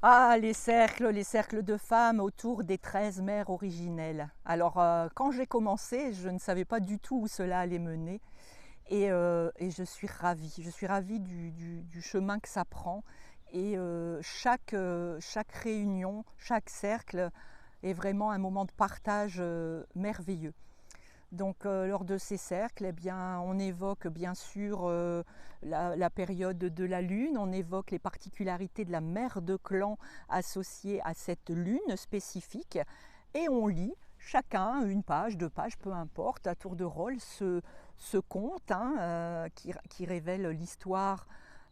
Ah, les cercles de femmes autour des 13 mères originelles. Alors, quand j'ai commencé, je ne savais pas du tout où cela allait mener et je suis ravie. Je suis ravie du chemin que ça prend et chaque réunion, chaque cercle est vraiment un moment de partage merveilleux. Donc lors de ces cercles, eh bien, on évoque bien sûr la période de la lune, on évoque les particularités de la mère de clan associée à cette lune spécifique et on lit chacun une page, deux pages, peu importe, à tour de rôle, ce conte qui révèle l'histoire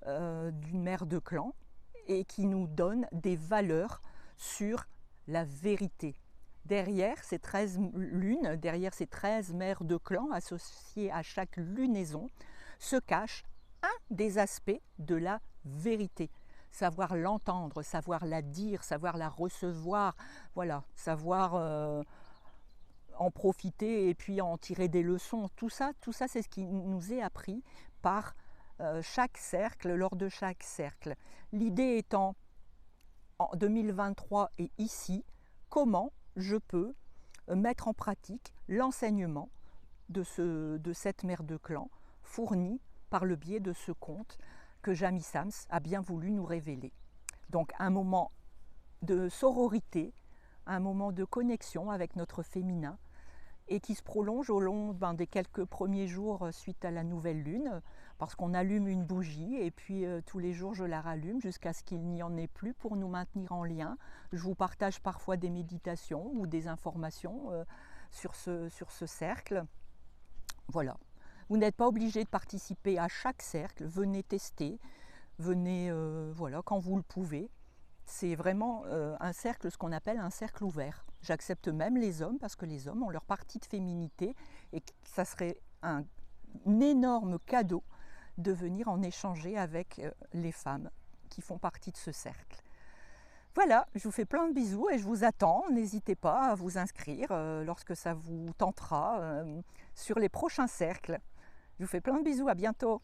d'une mère de clan et qui nous donne des valeurs sur la vérité. Derrière ces 13 lunes, derrière ces 13 mères de clan associées à chaque lunaison, se cache un des aspects de la vérité. Savoir l'entendre, savoir la dire, savoir la recevoir, voilà, savoir en profiter et puis en tirer des leçons. Tout ça c'est ce qui nous est appris par chaque cercle, lors de chaque cercle. L'idée étant, en 2023 et ici, comment je peux mettre en pratique l'enseignement de cette mère de clan fournie par le biais de ce conte que Jamie Sams a bien voulu nous révéler. Donc un moment de sororité, un moment de connexion avec notre féminin et qui se prolonge au long des quelques premiers jours suite à la nouvelle lune, parce qu'on allume une bougie et puis tous les jours je la rallume jusqu'à ce qu'il n'y en ait plus pour nous maintenir en lien. Je vous partage parfois des méditations ou des informations sur ce cercle. Voilà. Vous n'êtes pas obligé de participer à chaque cercle, venez tester, venez voilà, quand vous le pouvez. C'est vraiment un cercle, ce qu'on appelle un cercle ouvert. J'accepte même les hommes parce que les hommes ont leur partie de féminité et ça serait un énorme cadeau de venir en échanger avec les femmes qui font partie de ce cercle. Voilà, je vous fais plein de bisous et je vous attends. N'hésitez pas à vous inscrire lorsque ça vous tentera sur les prochains cercles. Je vous fais plein de bisous, à bientôt.